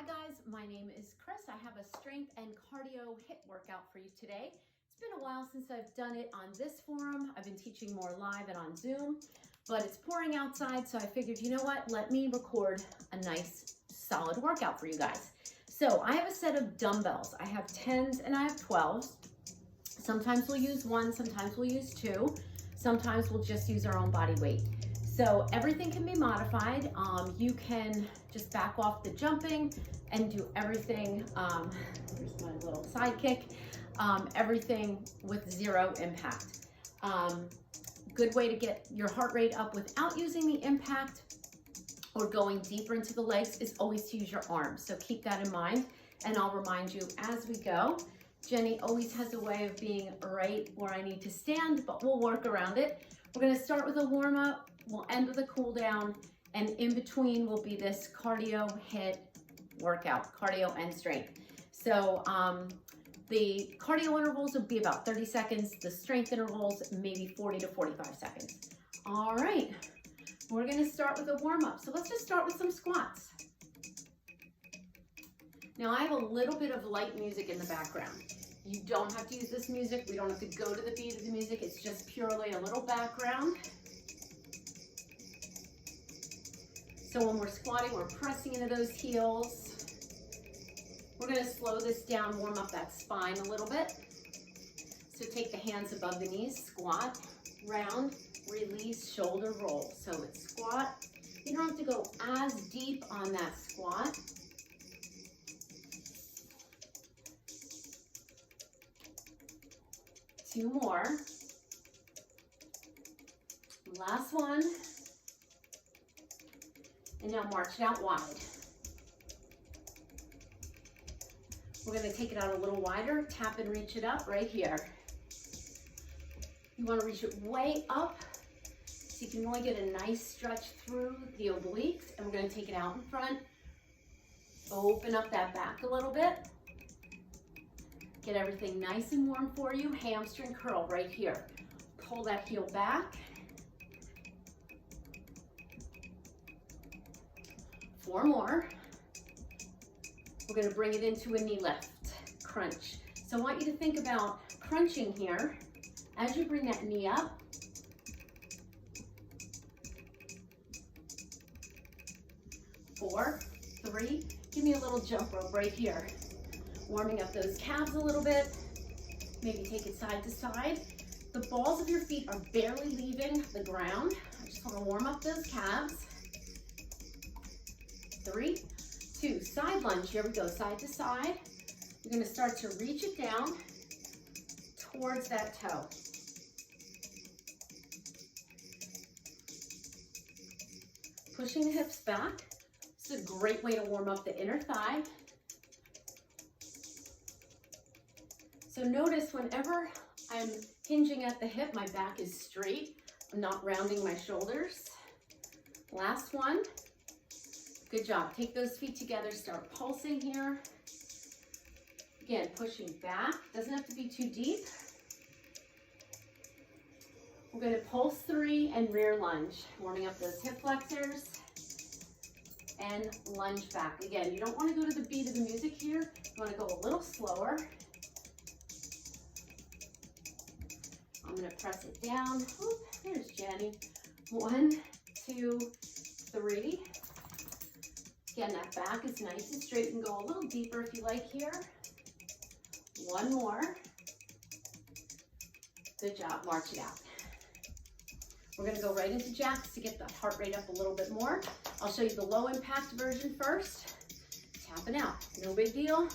Hi guys, my name is Chris. I have a strength and cardio HIIT workout for you today. It's been a while since I've done it on this forum. I've been teaching more live and on Zoom, but it's pouring outside, so I figured, you know what, let me record a nice solid workout for you guys. So I have a set of dumbbells. I have 10s and I have 12s. Sometimes we'll use one, sometimes we'll use two, sometimes we'll just use our own body weight. So everything can be modified. You can just back off the jumping and do everything, here's my little sidekick, everything with zero impact. Good way to get your heart rate up without using the impact or going deeper into the legs is always to use your arms. So keep that in mind, and I'll remind you as we go. Jenny always has a way of being right where I need to stand, but we'll work around it. We're gonna start with a warm up. We'll end with a cool down, and in between will be this cardio HIIT workout, cardio and strength. So the cardio intervals will be about 30 seconds. The strength intervals, maybe 40 to 45 seconds. All right, we're gonna start with a warm up. So let's just start with some squats. Now I have a little bit of light music in the background. You don't have to use this music. We don't have to go to the beat of the music. It's just purely a little background. So when we're squatting, we're pressing into those heels. We're gonna slow this down, warm up that spine a little bit. So take the hands above the knees, squat, round, release, shoulder roll. So it's squat. You don't have to go as deep on that squat. Two more. Last one. And now march it out wide. We're gonna take it out a little wider, tap and reach it up right here. You wanna reach it way up so you can really get a nice stretch through the obliques, and we're gonna take it out in front. Open up that back a little bit. Get everything nice and warm for you. Hamstring curl right here. Pull that heel back. 4 more. We're gonna bring it into a knee lift, crunch. So I want you to think about crunching here as you bring that knee up. 4, 3, give me a little jump rope right here. Warming up those calves a little bit. Maybe take it side to side. The balls of your feet are barely leaving the ground. I just wanna warm up those calves. 3, 2, side lunge. Here we go, side to side. You're gonna start to reach it down towards that toe. Pushing the hips back. This is a great way to warm up the inner thigh. So notice whenever I'm hinging at the hip, my back is straight. I'm not rounding my shoulders. Last one. Good job. Take those feet together, start pulsing here. Again, pushing back. Doesn't have to be too deep. We're going to pulse 3 and rear lunge. Warming up those hip flexors. And lunge back. Again, you don't want to go to the beat of the music here. You want to go a little slower. I'm going to press it down. Oop, there's Jenny. 1, 2, 3. Again, that back is nice and straight. You can go a little deeper if you like here. 1 more. Good job. March it out. We're going to go right into jacks to get the heart rate up a little bit more. I'll show you the low impact version first. Tapping out. No big deal.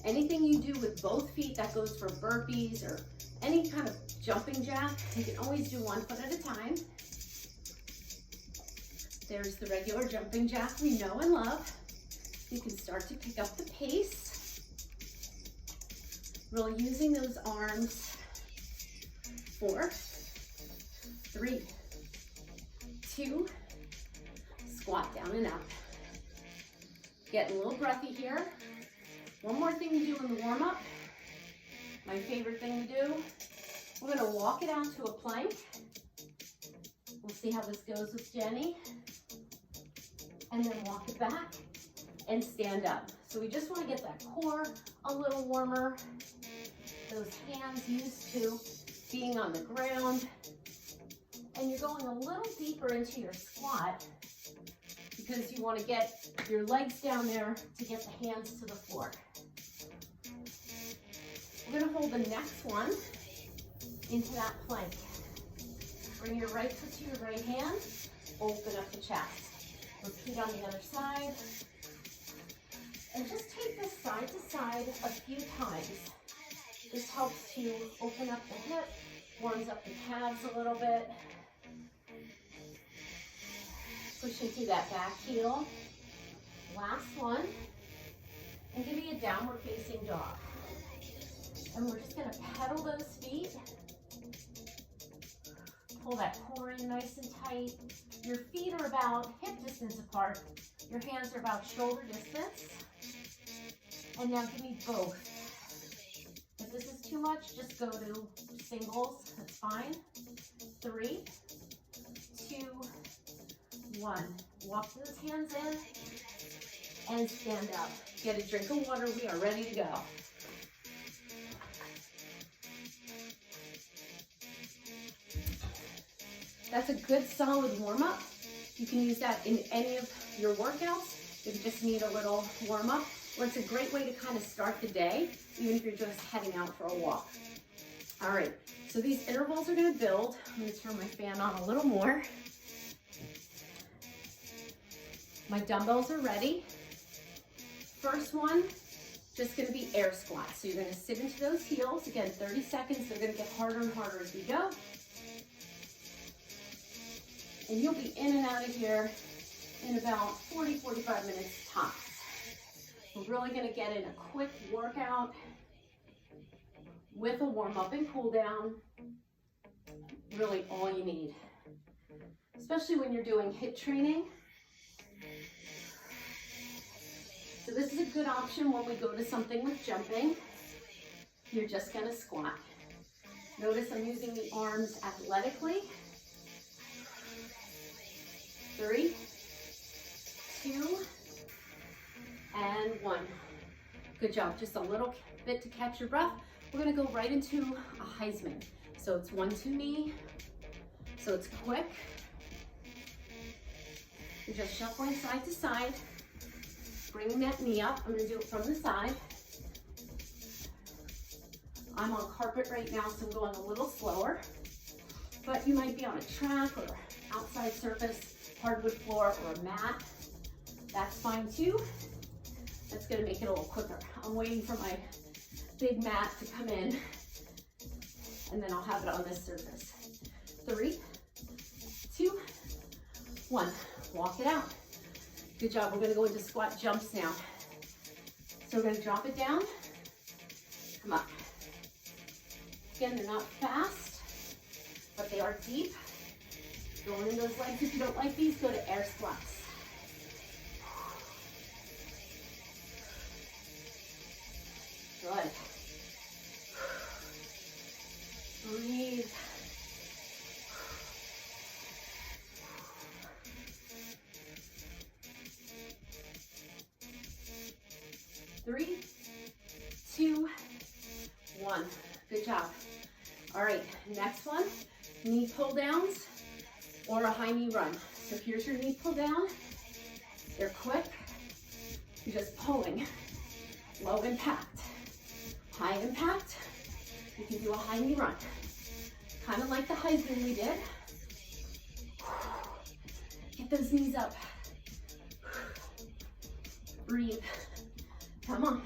Anything you do with both feet, that goes for burpees or any kind of jumping jack, you can always do 1 foot at a time. There's the regular jumping jack we know and love. You can start to pick up the pace. Really using those arms. 4, 3, 2, squat down and up. Getting a little breathy here. One more thing to do in the warm-up. My favorite thing to do. We're gonna walk it out to a plank. We'll see how this goes with Jenny. And then walk it back and stand up. So we just want to get that core a little warmer, those hands used to being on the ground, and you're going a little deeper into your squat because you want to get your legs down there to get the hands to the floor. We're going to hold the next one into that plank. Bring your right foot to your right hand, open up the chest. Repeat on the other side. And just take this side to side a few times. This helps to open up the hip, warms up the calves a little bit. Pushing through that back heel. Last one. And give me a downward facing dog. And we're just going to pedal those feet. Pull that core in nice and tight. Your feet are about hip distance apart. Your hands are about shoulder distance. And now give me both. If this is too much, just go to singles. That's fine. 3, 2, 1. Walk those hands in and stand up. Get a drink of water. We are ready to go. That's a good solid warm-up. You can use that in any of your workouts if you just need a little warm-up, or it's a great way to kind of start the day, even if you're just heading out for a walk. All right, so these intervals are going to build. I'm going to turn my fan on a little more. My dumbbells are ready. First one, just going to be air squats. So you're going to sit into those heels. Again, 30 seconds. They're going to get harder and harder as we go. And you'll be in and out of here in about 40, 45 minutes tops. We're really going to get in a quick workout with a warm-up and cool-down. Really all you need, especially when you're doing HIIT training. So this is a good option when we go to something with jumping. You're just going to squat. Notice I'm using the arms athletically. 3, 2, and 1. Good job. Just a little bit to catch your breath. We're going to go right into a Heisman. So it's 1-2 knee. So it's quick. You're just shuffling side to side, bringing that knee up. I'm going to do it from the side. I'm on carpet right now, so I'm going a little slower. But you might be on a track or outside surface, hardwood floor, or a mat. That's fine too. That's going to make it a little quicker. I'm waiting for my big mat to come in, and then I'll have it on this surface. 3, 2, 1. Walk it out. Good job. We're going to go into squat jumps now. So we're going to drop it down. Come up. Again, they're not fast, but they are deep. Going in those legs. If you don't like these, go to air squats. Good. Breathe. Three, 2, 1. Good job. All right, next one, knee pull downs or a high knee run. So here's your knee pull down. They're quick. You're just pulling. Low impact. High impact. You can do a high knee run. Kind of like the Heisman we did. Get those knees up. Breathe. Come on.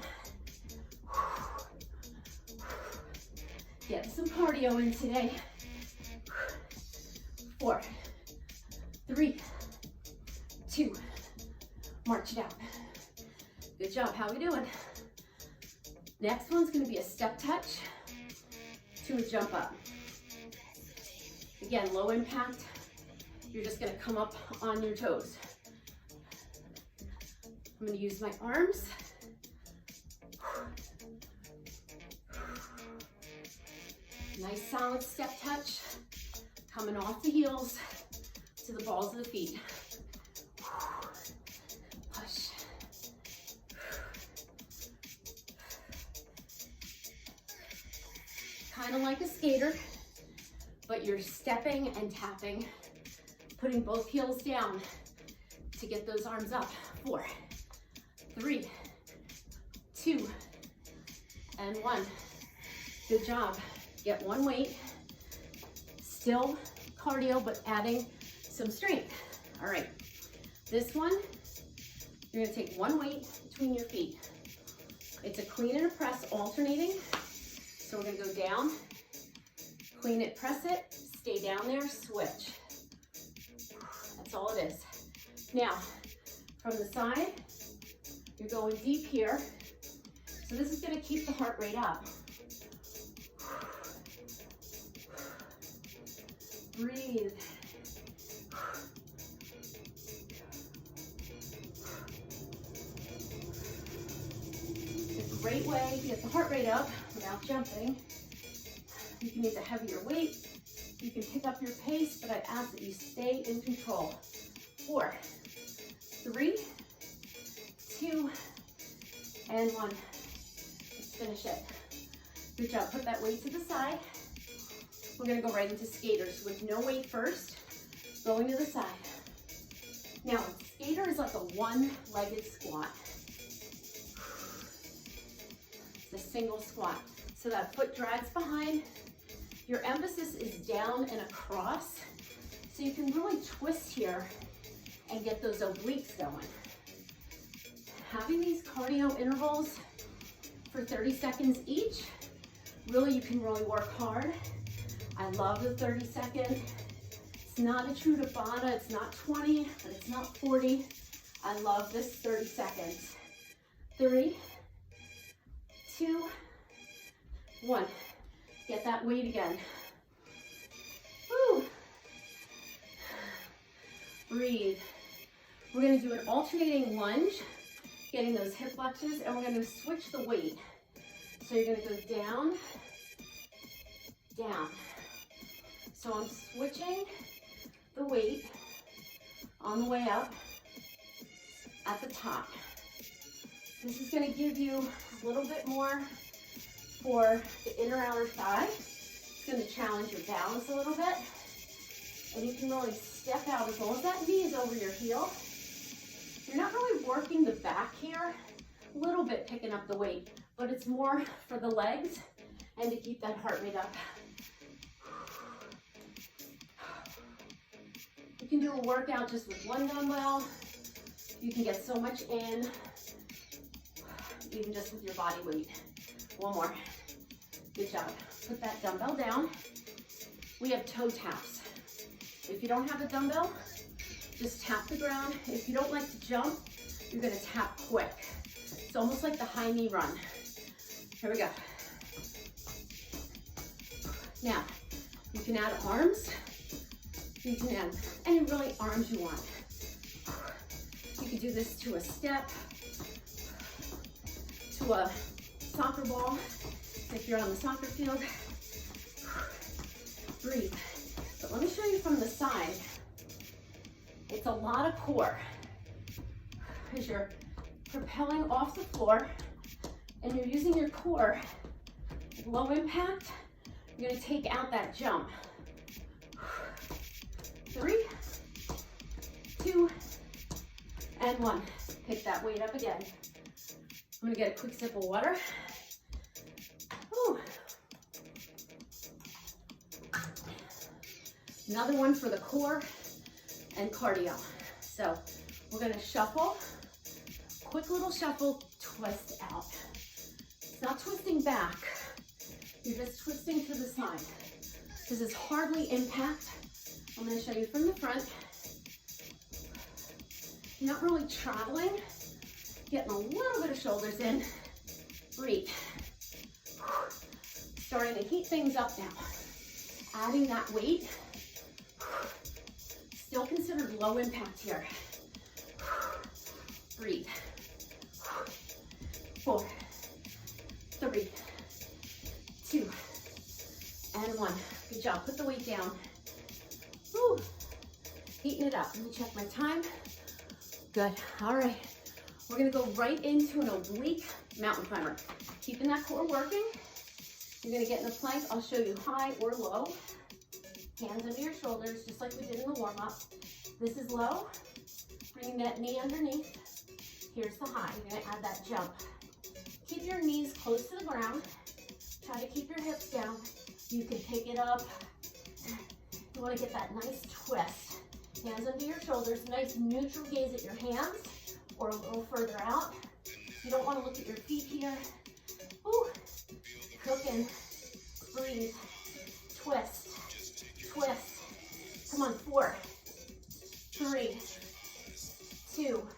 Get some cardio in today. 4, 3, 2, march it out. Good job. How are we doing? Next one's going to be a step touch to a jump up. Again, low impact. You're just going to come up on your toes. I'm going to use my arms. Nice solid step touch, coming off the heels to the balls of the feet. Push. kind of like a skater, but you're stepping and tapping, putting both heels down to get those arms up. 4, 3, 2, and 1. Good job. Get one weight, still cardio, but adding some strength. All right, this one, you're gonna take one weight between your feet. It's a clean and a press alternating. So we're gonna go down, clean it, press it, stay down there, switch. That's all it is. Now, from the side, you're going deep here. So this is gonna keep the heart rate up. Breathe. It's a great way to get the heart rate up without jumping. You can use a heavier weight. You can pick up your pace, but I ask that you stay in control. 4, 3, 2, and 1. Let's finish it. Good job. Put that weight to the side. We're gonna go right into skaters with no weight first, going to the side. Now, skater is like a one-legged squat. It's a single squat. So that foot drags behind. Your emphasis is down and across. So you can really twist here and get those obliques going. Having these cardio intervals for 30 seconds each, really, you can really work hard. I love the 30 second. It's not a true Tabata, it's not 20, but it's not 40. I love this 30 seconds. 3, 2, 1. Get that weight again. Woo. Breathe. We're gonna do an alternating lunge, getting those hip flexors, and we're gonna switch the weight. So you're gonna go down, down. So I'm switching the weight on the way up at the top. This is gonna give you a little bit more for the inner outer thigh. It's gonna challenge your balance a little bit. And you can really step out as long as that knee is over your heel. You're not really working the back here, a little bit picking up the weight, but it's more for the legs and to keep that heart rate up. You can do a workout just with one dumbbell. You can get so much in, even just with your body weight. One more. Good job. Put that dumbbell down. We have toe taps. If you don't have a dumbbell, just tap the ground. If you don't like to jump, you're gonna tap quick. It's almost like the high knee run. Here we go. Now, you can add arms. You can add any really arms you want. You can do this to a step, to a soccer ball, if you're on the soccer field. Breathe. But let me show you from the side. It's a lot of core because you're propelling off the floor and you're using your core. Low impact, you're gonna take out that jump. 3, 2, and 1. Pick that weight up again. I'm gonna get a quick sip of water. Whew. Another one for the core and cardio. So we're gonna shuffle, quick little shuffle, twist out. It's not twisting back, you're just twisting to the side. This is hardly impact. I'm gonna show you from the front. You're not really traveling, getting a little bit of shoulders in. Breathe. Starting to heat things up now. Adding that weight. Still considered low impact here. Breathe. 4, 3, 2, and 1. Good job. Put the weight down. Woo. Heating it up. Let me check my time. Good. All right. We're going to go right into an oblique mountain climber. Keeping that core working. You're gonna get in a plank. I'll show you high or low. Hands under your shoulders, just like we did in the warm-up. This is low. Bring that knee underneath. Here's the high. You're gonna add that jump. Keep your knees close to the ground. Try to keep your hips down. You can take it up. You wanna get that nice twist. Hands under your shoulders, nice neutral gaze at your hands or a little further out. You don't wanna look at your feet here. Ooh. Cooking. Breathe. Twist. Twist. Come on, 4, 3, 2,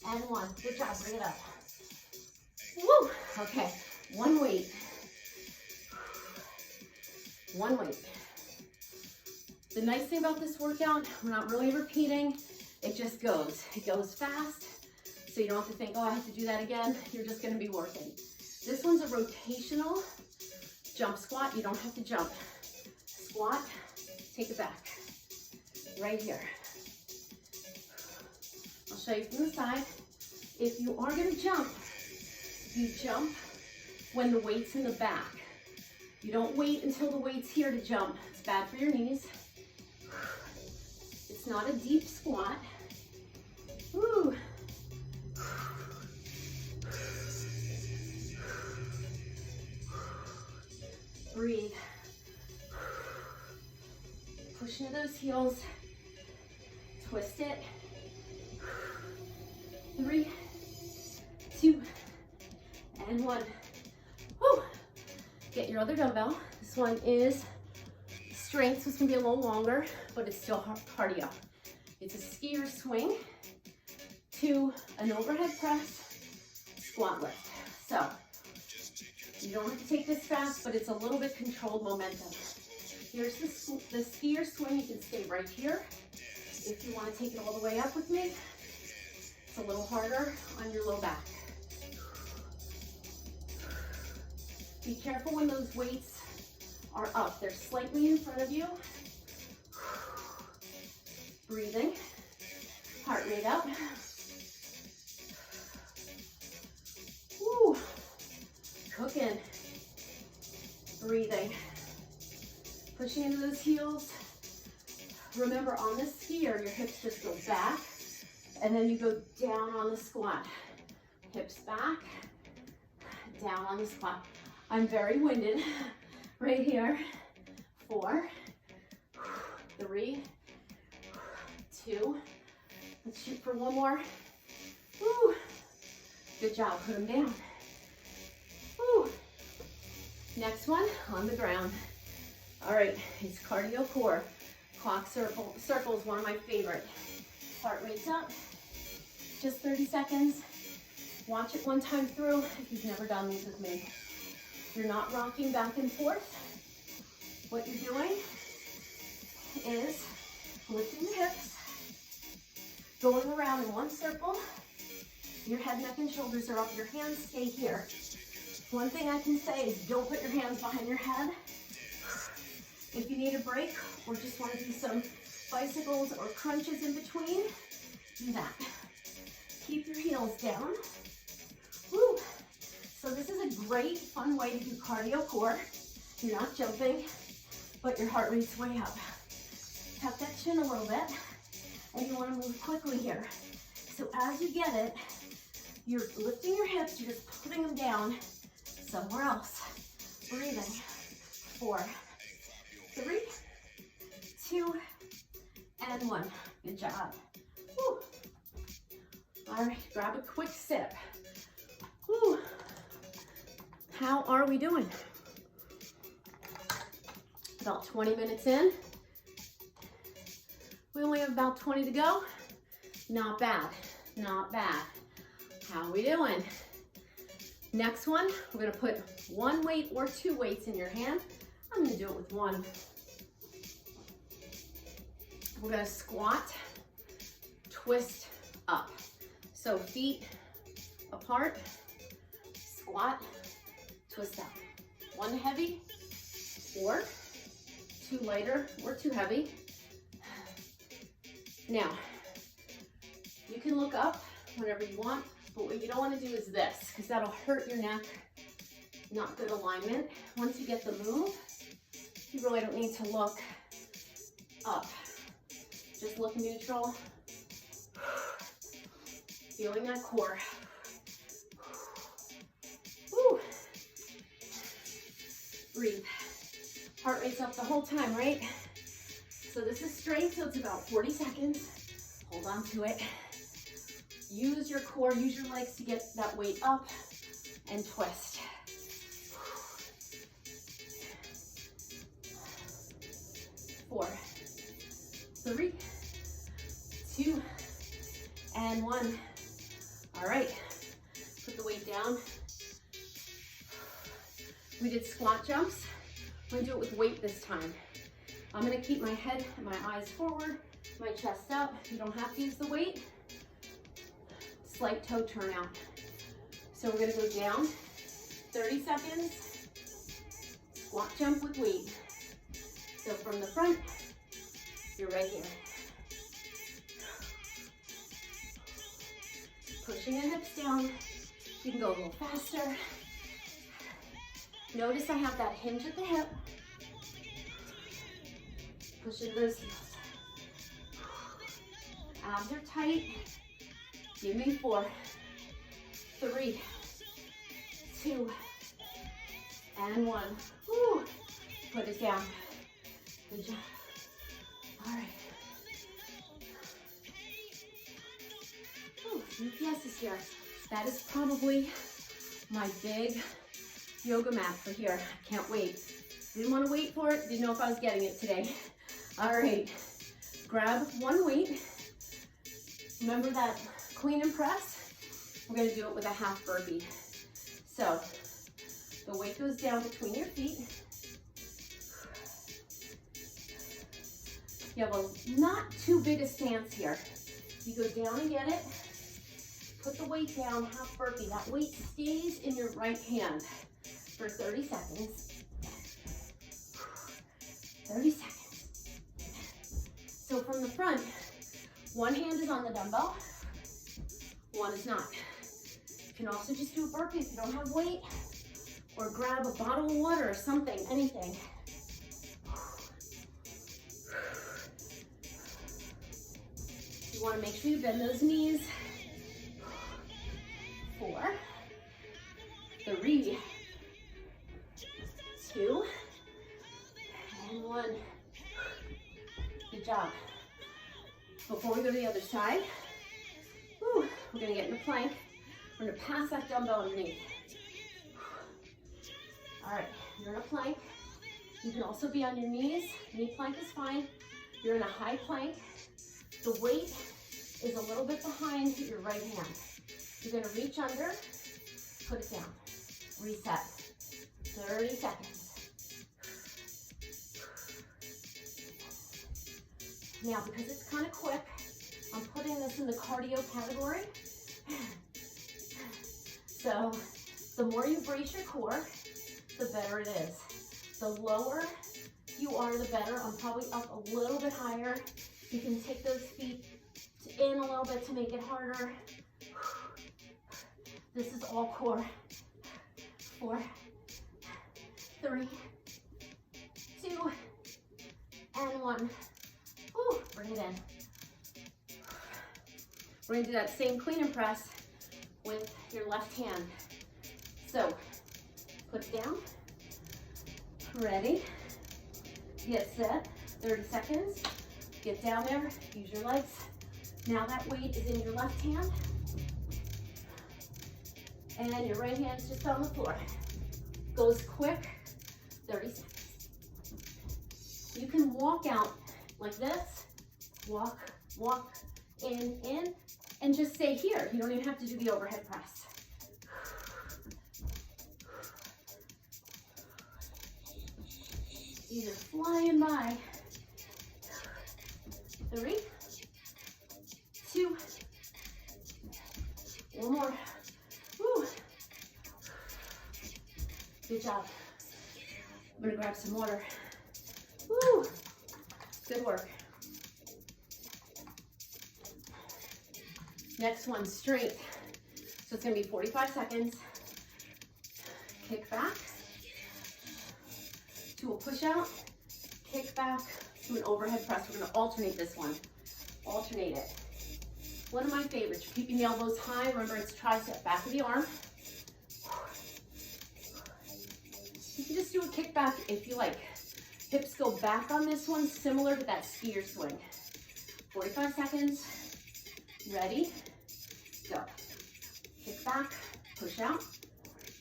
and 1. Good job, bring it up. Woo! Okay, one weight. One weight. The nice thing about this workout, we're not really repeating. It just goes. It goes fast, so you don't have to think, oh, I have to do that again. You're just gonna be working. This one's a rotational jump squat. You don't have to jump. Squat, take it back. Right here. I'll show you from the side. If you are gonna jump, you jump when the weight's in the back. You don't wait until the weight's here to jump. It's bad for your knees. It's not a deep squat. Woo. Breathe. Push into those heels. Twist it. 3, 2, and 1. Woo. Get your other dumbbell. This one is strength, so it's gonna be a little longer, but it's still cardio. It's a skier swing to an overhead press, squat lift. So you don't have to take this fast, but it's a little bit controlled momentum. Here's the skier swing. You can stay right here. If you want to take it all the way up with me, it's a little harder on your low back. Be careful when those weights are up. They're slightly in front of you. Breathing. Heart rate up. Woo. Cooking. Breathing. Pushing into those heels. Remember, on the skier, your hips just go back, and then you go down on the squat. Hips back, down on the squat. I'm very winded right here. 4, 3, 2. Let's shoot for one more. Woo. Good job, put them down. Woo. Next one, on the ground. All right, it's cardio core. Clock circle is one of my favorite. Heart rate's up, just 30 seconds. Watch it one time through if you've never done these with me. You're not rocking back and forth. What you're doing is lifting the hips, going around in one circle. Your head, neck, and shoulders are up. Your hands stay here. One thing I can say is don't put your hands behind your head. If you need a break or just want to do some bicycles or crunches in between, do that. Keep your heels down. Woo. So this is a great, fun way to do cardio core. You're not jumping, but your heart rate's way up. Tap that chin a little bit, and you want to move quickly here. So as you get it, you're lifting your hips, you're just putting them down somewhere else. Breathing. 4, 3, 2, and 1. Good job. Woo. All right, grab a quick sip. Woo. How are we doing? About 20 minutes in. We only have about 20 to go. Not bad, not bad. How are we doing? Next one, we're gonna put one weight or 2 weights in your hand. I'm gonna do it with 1. We're gonna squat, twist up. So feet apart, squat, twist up. 1 heavy or 2 lighter or 2 heavy. Now, you can look up whenever you want, but what you don't want to do is this, because that'll hurt your neck not good alignment. Once you get the move, you really don't need to look up. Just look neutral. Feeling that core. Woo. Breathe. Heart rate's up the whole time, right? So this is strength, so it's about 40 seconds. Hold on to it. Use your core, use your legs to get that weight up and twist. 4, 3, 2, and 1. All right, put the weight down. We did squat jumps. We're gonna do it with weight this time. I'm gonna keep my head and my eyes forward, my chest up. You don't have to use the weight. Slight toe turn out. So we're gonna go down, 30 seconds, squat jump with weight. So from the front, you're right here. Pushing the hips down. You can go a little faster. Notice I have that hinge at the hip. Push into those heels. Abs are tight. Give me 4, 3, 2, and 1. Woo. Put it down. Good job. All right. Yes, is here. That is probably my big yoga mat for here. Can't wait. Didn't want to wait for it. Didn't know if I was getting it today. All right. Grab one weight. Remember that clean and press? We're going to do it with a half burpee. So the weight goes down between your feet. You have a not too big a stance here. You go down and get it. Put the weight down, half burpee. That weight stays in your right hand for 30 seconds. 30 seconds. So from the front, one hand is on the dumbbell, one is not. You can also just do a burpee if you don't have weight, or grab a bottle of water or something, anything. You want to make sure you bend those knees. 4, 3, 2, and 1. Good job. Before we go to the other side, we're gonna get in a plank. We're gonna pass that dumbbell underneath. All right, you're in a plank. You can also be on your knees. Knee plank is fine. You're in a high plank. The weight is a little bit behind your right hand. You're gonna reach under, put it down, reset. 30 seconds. Now, because it's kind of quick, I'm putting this in the cardio category. So, the more you brace your core, the better it is. The lower you are, the better. I'm probably up a little bit higher. You can take those feet in a little bit to make it harder. This is all core. 4, 3, 2, and 1. Woo, bring it in. We're gonna do that same clean and press with your left hand. So, put it down. Ready, get set, 30 seconds. Get down there, use your legs. Now that weight is in your left hand. And your right hand's just on the floor. Goes quick, 30 seconds. You can walk out like this, walk, in, and just stay here. You don't even have to do the overhead press. These are flying by. 3, 2, one more. Woo. Good job. I'm gonna grab some water. Woo. Good work. Next one, strength. So it's gonna be 45 seconds. kick back to a push out, kick back to an overhead press. We're gonna alternate this one. Alternate it. One of my favorites, you're keeping the elbows high. Remember, it's tricep, back of the arm. You can just do a kick back if you like. Hips go back on this one, similar to that skier swing. 45 seconds. Ready, go. Kick back, push out,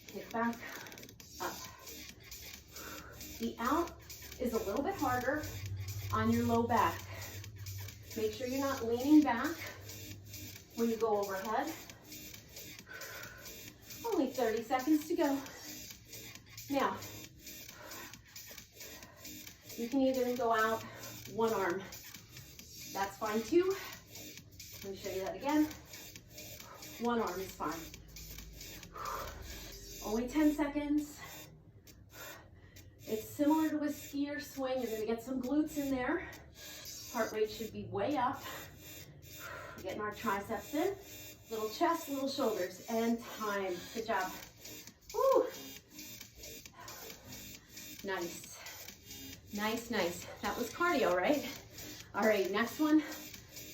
kick back, up. The out is a little bit harder on your low back. Make sure you're not leaning back when you go overhead. Only 30 seconds to go. Now, you can either go out one arm. That's fine too. Let me show you that again. One arm is fine. Only 10 seconds. It's similar to a skier swing. You're gonna get some glutes in there. Heart rate should be way up. We're getting our triceps in. Little chest, little shoulders, and time. Good job. Woo. Nice. Nice, nice. That was cardio, right? All right, next one,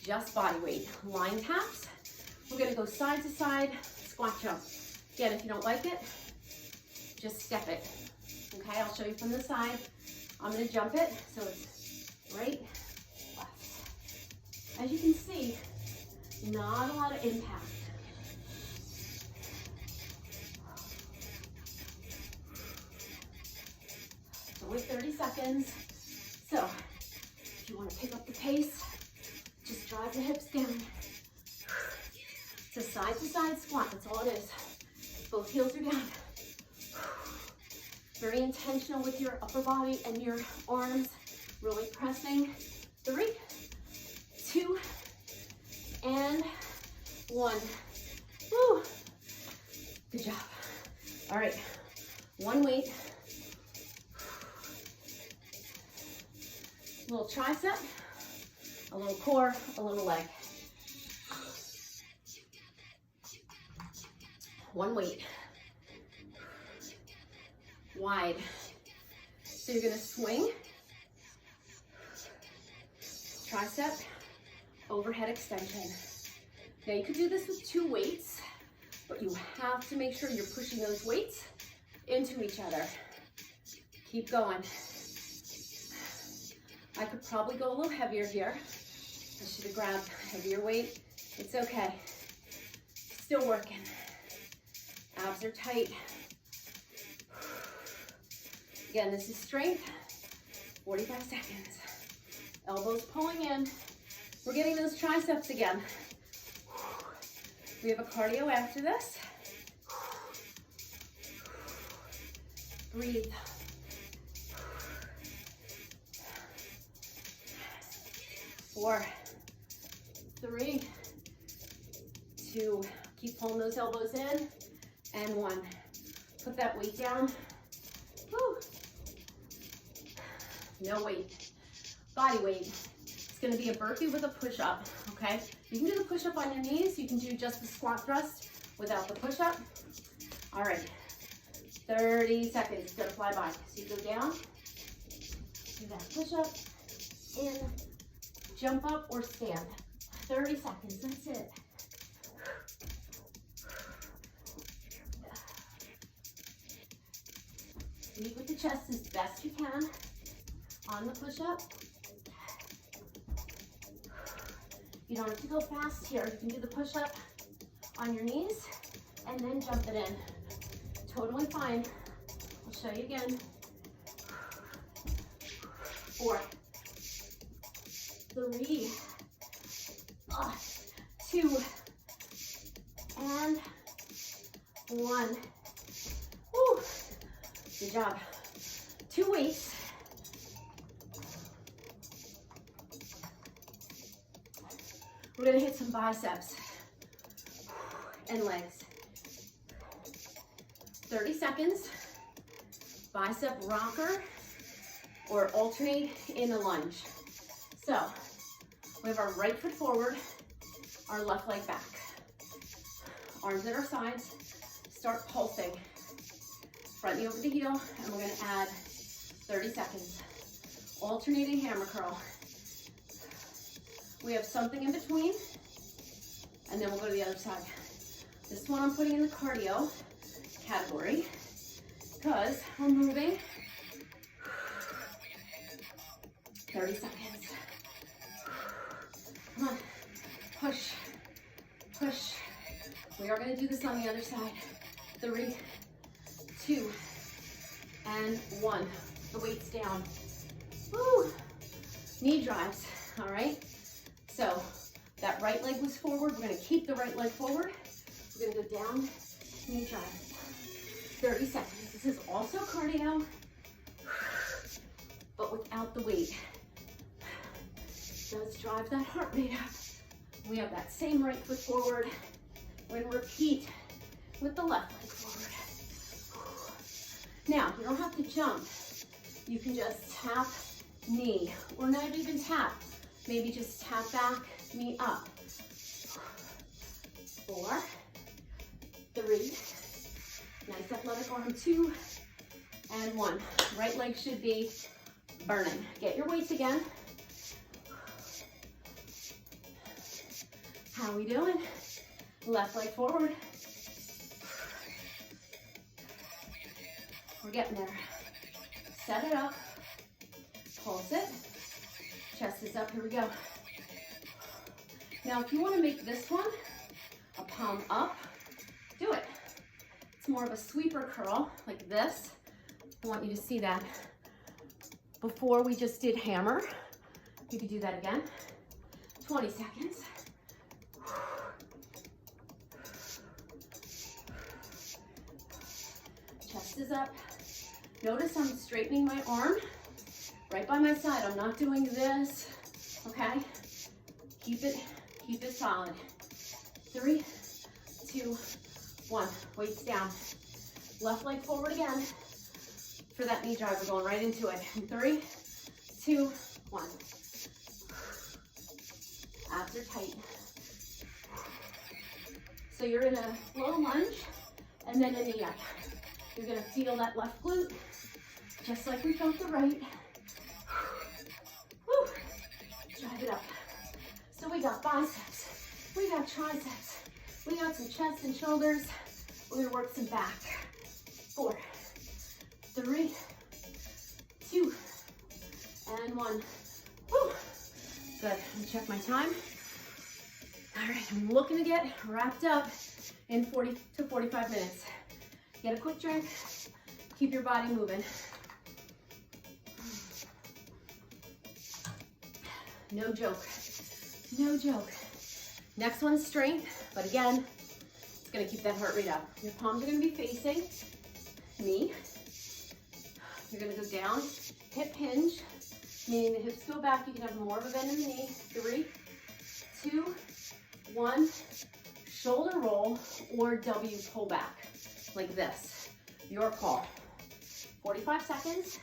just body weight. Line taps. We're gonna go side to side, squat jump. Again, if you don't like it, just step it. Okay, I'll show you from the side. I'm gonna jump it, so it's right, left. As you can see, not a lot of impact. So wait 30 seconds. So, if you wanna pick up the pace, just drive the hips down. It's a side-to-side squat, that's all it is. Both heels are down. Very intentional with your upper body and your arms, really pressing. 3, 2, and 1. Woo. Good job. All right, one weight. A little tricep, a little core, a little leg. One weight. Wide. So you're gonna swing, tricep, overhead extension. Now you could do this with 2 weights, but you have to make sure you're pushing those weights into each other. Keep going. I could probably go a little heavier here. I should have grabbed a heavier weight. It's okay. Still working. Abs are tight. Again, this is strength. 45 seconds. Elbows pulling in. We're getting those triceps again. We have a cardio after this. Breathe. Four, 3, 2, keep pulling those elbows in, and 1. Put that weight down. Woo. No weight. Body weight. It's gonna be a burpee with a push-up, okay? You can do the push-up on your knees. You can do just the squat thrust without the push-up. All right, 30 seconds, it's gonna fly by. So you go down, do that push-up, in, jump up or stand. 30 seconds, that's it. Lead with the chest as best you can on the push-up. You don't have to go fast here. You can do the push-up on your knees and then jump it in. Totally fine. I'll show you again. 4, 3, 2, and 1. Woo. Good job. 2 weights. We're gonna hit some biceps and legs. 30 seconds. Bicep rocker or alternate in a lunge. So we have our right foot forward, our left leg back. Arms at our sides, start pulsing. front knee over the heel, and we're gonna add 30 seconds. Alternating hammer curl. We have something in between, and then we'll go to the other side. This one I'm putting in the cardio category because we're moving 30 seconds. Come on, push, push. We are gonna do this on the other side. 3, 2, and 1. The weight's down. Woo! Knee drives, all right? So that right leg was forward. We're gonna keep the right leg forward. We're gonna go down, knee drive. 30 seconds. This is also cardio, but without the weight. Does drive that heart rate up. We have that same right foot forward. We're gonna repeat with the left leg forward. Now, you don't have to jump. You can just tap knee, or not even tap. Maybe just tap back, knee up. 4, 3, nice athletic arm, 2, and 1. Right leg should be burning. Get your weights again. How we doing? Left leg forward. We're getting there. Set it up. Pulse it. Chest is up. Here we go. Now, if you want to make this one a palm up, do it. It's more of a sweeper curl, like this. I want you to see that. Before we just did hammer. You could do that again. 20 seconds. Chest is up. Notice I'm straightening my arm right by my side. I'm not doing this, okay? Keep it solid. 3, 2, 1. Weights down. Left leg forward again. For that knee drive, we're going right into it. In 3, 2, 1. Abs are tight. So you're in a low lunge and then a knee up. You're gonna feel that left glute, just like we felt the right. Woo. Drive it up. So we got biceps, we got triceps, we got some chest and shoulders. We're gonna work some back. 4, 3, 2, and 1. Woo. Good, let me check my time. All right, I'm looking to get wrapped up in 40 to 45 minutes. Get a quick drink, keep your body moving. No joke, no joke. Next one's strength, but again, it's gonna keep that heart rate up. Your palms are gonna be facing knee. You're gonna go down, hip hinge, meaning the hips go back. You can have more of a bend in the knee. 3, 2, 1, shoulder roll or W pull back. Like this, your call. 45 seconds.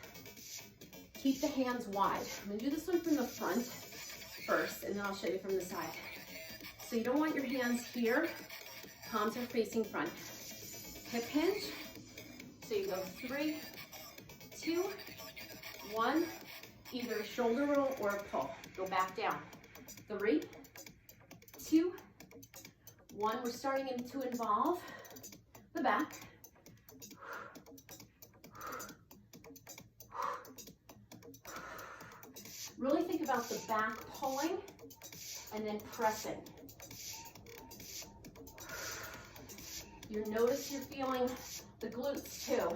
Keep the hands wide. I'm gonna do this one from the front first, and then I'll show you from the side. So you don't want your hands here. Palms are facing front. Hip hinge. So you go 3, 2, 1. Either a shoulder roll or a pull. Go back down. 3, 2, 1. We're starting to involve the back. Really think about the back pulling and then pressing. You notice you're feeling the glutes too.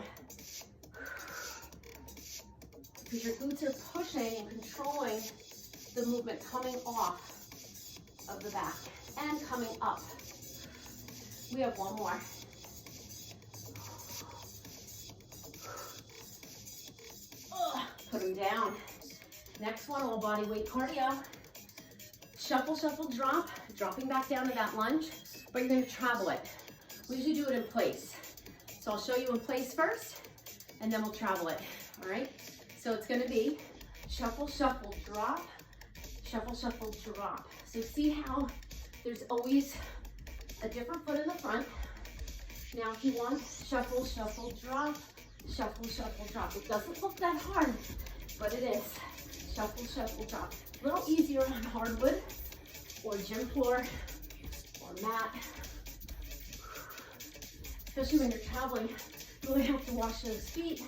Because your glutes are pushing and controlling the movement coming off of the back and coming up. We have one more. Put them down. Next one, all body weight cardio. Shuffle, shuffle, drop. Dropping back down to that lunge, but you're gonna travel it. We usually do it in place. So I'll show you in place first, and then we'll travel it, all right? So it's gonna be shuffle, shuffle, drop, shuffle, shuffle, drop. So see how there's always a different foot in the front. Now if you want, shuffle, shuffle, drop, Shuffle, shuffle, drop. It doesn't look that hard, but it is. Shuffle, shuffle, drop. A little easier on hardwood or gym floor or mat. Especially when you're traveling, you really have to wash those feet.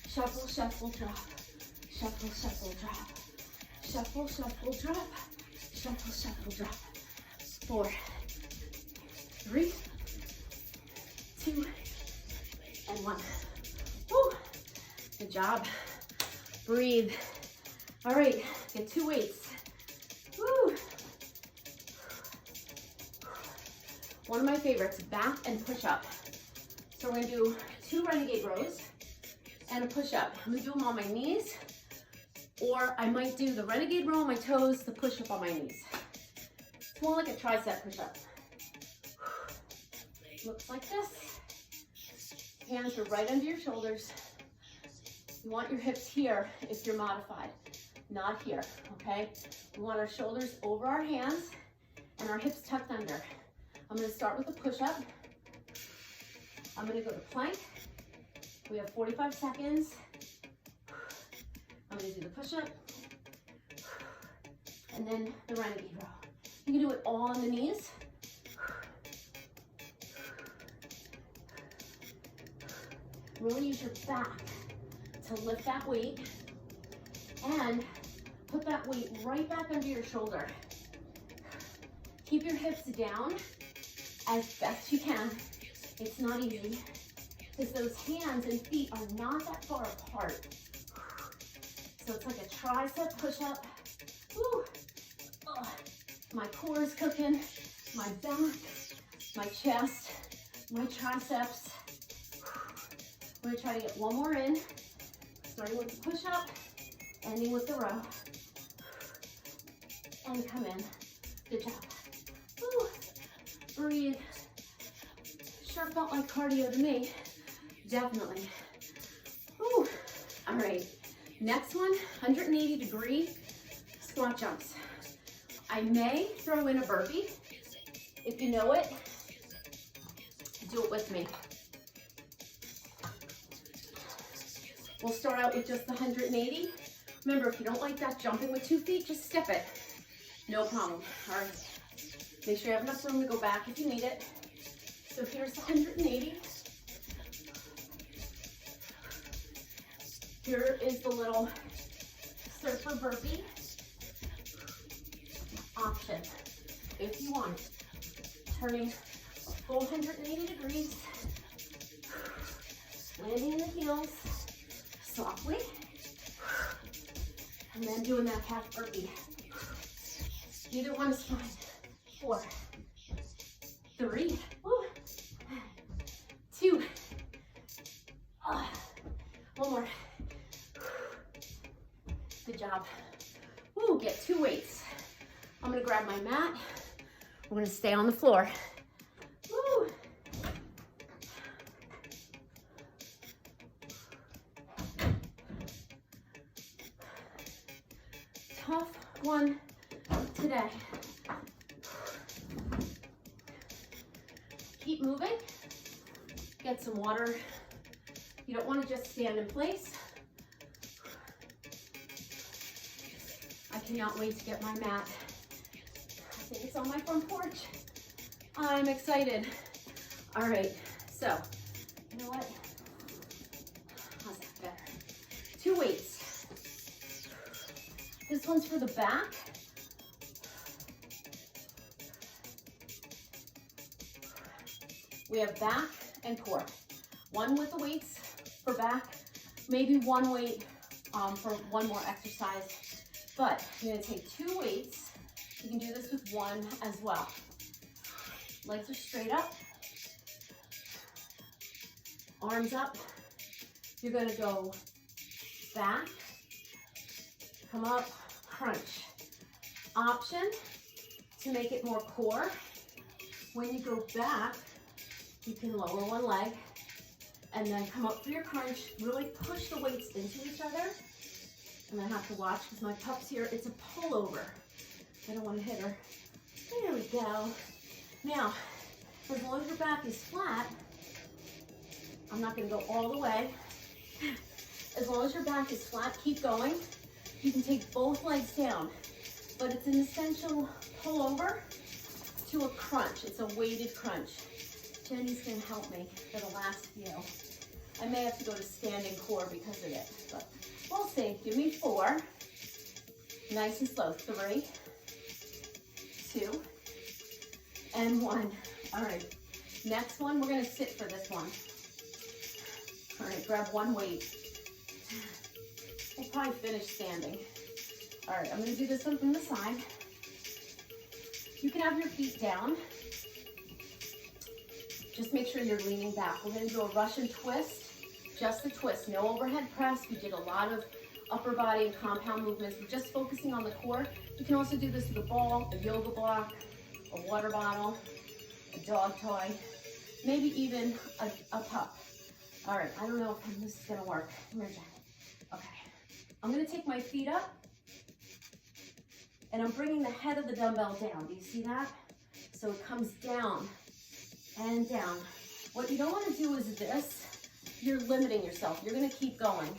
Shuffle, shuffle, drop. Shuffle, shuffle, drop. Shuffle, shuffle, drop. Shuffle, shuffle, drop. 4, 3, 2, and 1. Woo. Good job. Breathe. All right, get 2 weights. Woo. One of my favorites, back and push up. So we're gonna do 2 renegade rows and a push up. I'm gonna do them on my knees, or I might do the renegade row on my toes, the push up on my knees. It's more like a tricep push up. Looks like this. Hands are right under your shoulders. You want your hips here if you're modified, not here, okay? We want our shoulders over our hands and our hips tucked under. I'm gonna start with a push up. I'm gonna go to plank. We have 45 seconds. I'm gonna do the push up and then the renegade row. You can do it all on the knees. Really use your back to lift that weight and put that weight right back under your shoulder. Keep your hips down as best you can. It's not easy because those hands and feet are not that far apart. So it's like a tricep push-up. Woo. Oh, my core is cooking, my back, my chest, my triceps. We're gonna try to get one more in, starting with the push-up, ending with the row. And come in. Good job. Woo. Breathe. Sure felt like cardio to me. Definitely. Woo. All right. Next one, 180-degree squat jumps. I may throw in a burpee. If you know it, do it with me. We'll start out with just the 180. Remember, if you don't like that jumping with 2 feet, just step it. No problem. All right. Make sure you have enough room to go back if you need it. So here's the 180. Here is the little surfer burpee option. If you want, turning a full 180 degrees, landing in the heels softly, and then doing that half burpee. Either one is fine. 4, 3, 2, one more. Good job. Woo, get 2 weights. I'm gonna grab my mat. We're gonna stay on the floor. Woo. Tough one today. Keep moving. Get some water. You don't want to just stand in place. I cannot wait to get my mat. I think it's on my front porch. I'm excited. All right, so, you know what? How's that better? 2 weights. This one's for the back. We have back and core. One with the weights for back, maybe 1 weight for one more exercise. But you're gonna take 2 weights. You can do this with 1 as well. Legs are straight up. Arms up. You're gonna go back, come up, crunch. Option to make it more core. When you go back, you can lower one leg and then come up for your crunch. Really push the weights into each other. And I have to watch because my pup's here. It's a pullover. I don't want to hit her. There we go. Now, as long as your back is flat, I'm not going to go all the way. As long as your back is flat, keep going. You can take both legs down, but it's an essential pull over to a crunch. It's a weighted crunch. Jenny's gonna help me for the last few. I may have to go to standing core because of it, but we'll see. Give me 4. Nice and slow. 3, 2, and 1. All right, next one, we're gonna sit for this one. All right, grab one weight. We'll probably finish standing. All right, I'm gonna do this one from the side. You can have your feet down. Just make sure you're leaning back. We're gonna do a Russian twist, just a twist, no overhead press. We did a lot of upper body and compound movements. We're just focusing on the core. You can also do this with a ball, a yoga block, a water bottle, a dog toy, maybe even a pup. All right, I don't know if this is gonna work. Come here, Jen. Okay, I'm gonna take my feet up and I'm bringing the head of the dumbbell down. Do you see that? So it comes down and down. What you don't wanna do is this. You're limiting yourself. You're gonna keep going.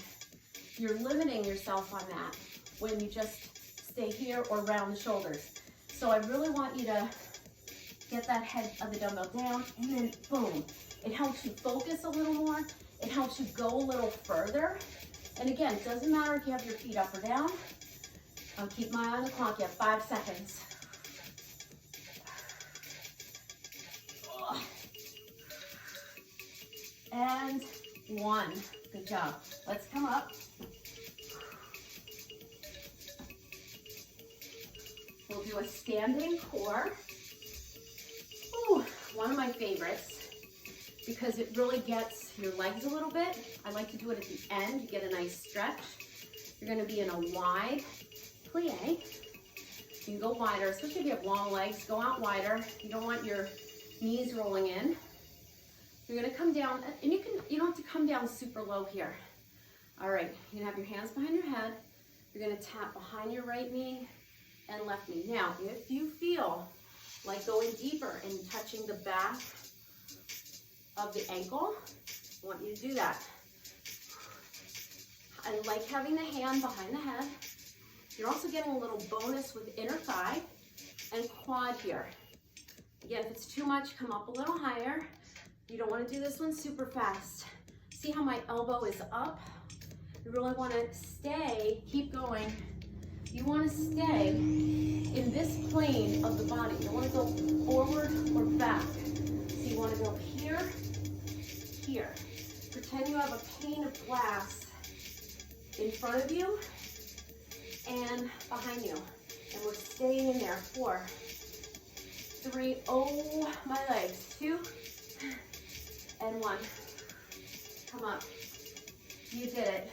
You're limiting yourself on that when you just stay here or round the shoulders. So I really want you to get that head of the dumbbell down and then boom. It helps you focus a little more. It helps you go a little further. And again, it doesn't matter if you have your feet up or down. I'll keep my eye on the clock. You have 5 seconds. And 1. Good job. Let's come up. We'll do a standing core. Ooh, one of my favorites because it really gets your legs a little bit. I like to do it at the end. You get a nice stretch. You're going to be in a wide plie. You can go wider, especially if you have long legs. Go out wider. You don't want your knees rolling in. You're going to come down, and you don't have to come down super low here. All right, you're going to have your hands behind your head. You're going to tap behind your right knee and left knee. Now, if you feel like going deeper and touching the back of the ankle, I want you to do that. I like having the hand behind the head. You're also getting a little bonus with inner thigh and quad here. Again, if it's too much, come up a little higher. You don't want to do this one super fast. See how my elbow is up? You really want to stay, keep going. You want to stay in this plane of the body. You don't want to go forward or back. So you want to go here, here. Pretend you have a pane of glass in front of you and behind you. And we're staying in there. 4, 3, oh, my legs. 2, and 1. Come up. You did it.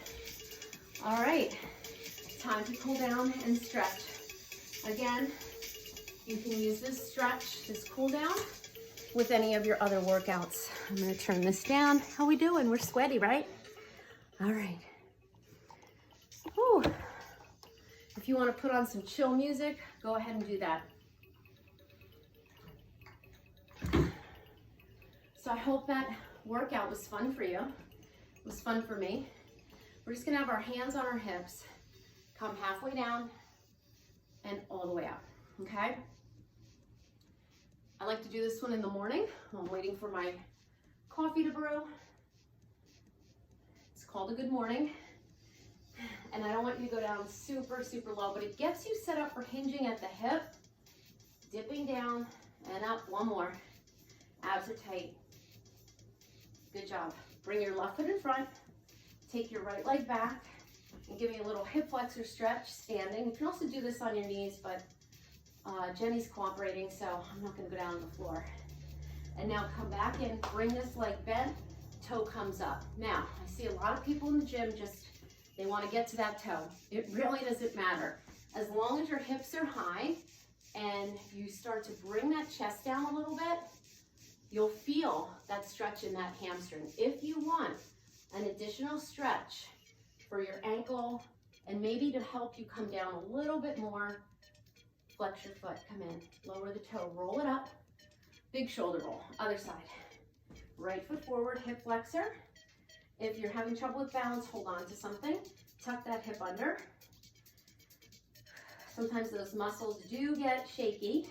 All right. Time to cool down and stretch. Again, you can use this stretch, this cool down, with any of your other workouts. I'm gonna turn this down. How we doing? We're sweaty, right? All right. Whew. If you want to put on some chill music, go ahead and do that. So I hope that workout was fun for you. It was fun for me. We're just gonna have our hands on our hips, come halfway down and all the way up, okay? I like to do this one in the morning while I'm waiting for my coffee to brew. It's called a good morning. And I don't want you to go down super, super low, but it gets you set up for hinging at the hip, dipping down and up. 1 more. Abs are tight. Good job. Bring your left foot in front, take your right leg back, and give me a little hip flexor stretch, standing. You can also do this on your knees, but Jenny's cooperating, so I'm not gonna go down on the floor. And now come back and bring this leg bent, toe comes up. Now, I see a lot of people in the gym they wanna get to that toe. It really doesn't matter. As long as your hips are high and you start to bring that chest down a little bit, you'll feel that stretch in that hamstring. If you want an additional stretch for your ankle and maybe to help you come down a little bit more, flex your foot, come in, lower the toe, roll it up, big shoulder roll, other side. Right foot forward, hip flexor, If you're having trouble with balance, hold on to something. Tuck that hip under. Sometimes those muscles do get shaky.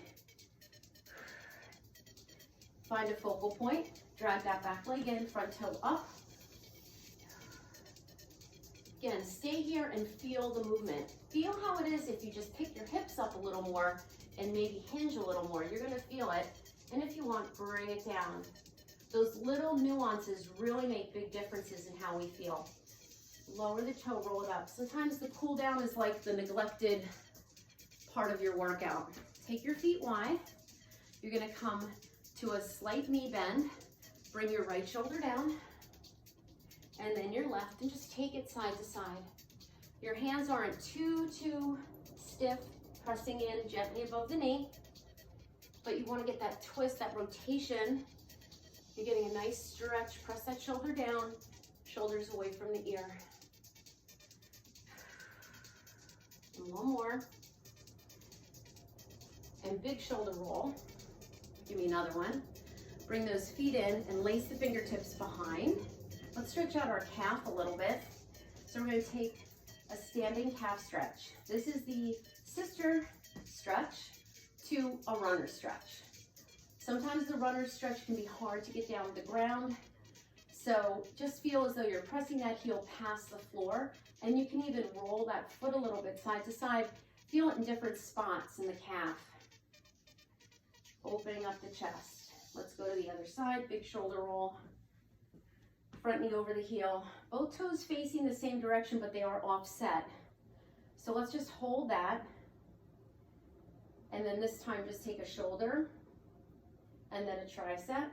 Find a focal point. Drag that back leg in, front toe up. Again, stay here and feel the movement. Feel how it is if you just pick your hips up a little more and maybe hinge a little more. You're gonna feel it. And if you want, bring it down. Those little nuances really make big differences in how we feel. Lower the toe, roll it up. Sometimes the cool down is like the neglected part of your workout. Take your feet wide. You're gonna come to a slight knee bend. Bring your right shoulder down, and then your left, and just take it side to side. Your hands aren't too stiff, pressing in gently above the knee, but you want to get that twist, that rotation. You're getting a nice stretch. Press that shoulder down, shoulders away from the ear. And one more. And big shoulder roll. Give me another one. Bring those feet in and lace the fingertips behind. Let's stretch out our calf a little bit. So we're going to take a standing calf stretch. This is the sister stretch to a runner stretch. Sometimes the runner stretch can be hard to get down to the ground. So just feel as though you're pressing that heel past the floor, and you can even roll that foot a little bit side to side. Feel it in different spots in the calf. Opening up the chest. Let's go to the other side, big shoulder roll. Front knee over the heel. Both toes facing the same direction, but they are offset. So let's just hold that. And then this time just take a shoulder, and then a tricep,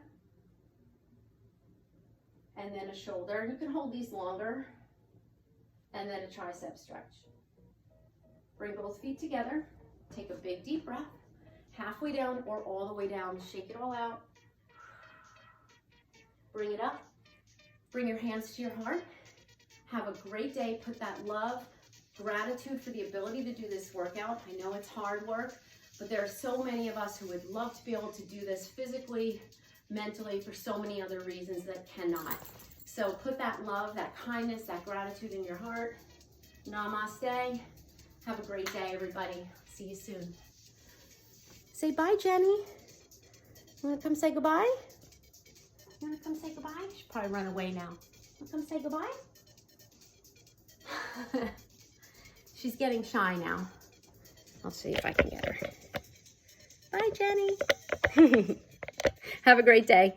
and then a shoulder. And you can hold these longer, and then a tricep stretch. Bring both feet together. Take a big deep breath. Halfway down or all the way down. Shake it all out. Bring it up. Bring your hands to your heart. Have a great day. Put that love, gratitude for the ability to do this workout. I know it's hard work, but there are so many of us who would love to be able to do this physically, mentally, for so many other reasons that cannot. So put that love, that kindness, that gratitude in your heart. Namaste. Have a great day, everybody. See you soon. Say bye, Jenny. You wanna come say goodbye? You wanna come say goodbye? She'll probably run away now. Wanna come say goodbye? She's getting shy now. I'll see if I can get her. Bye, Jenny. Have a great day.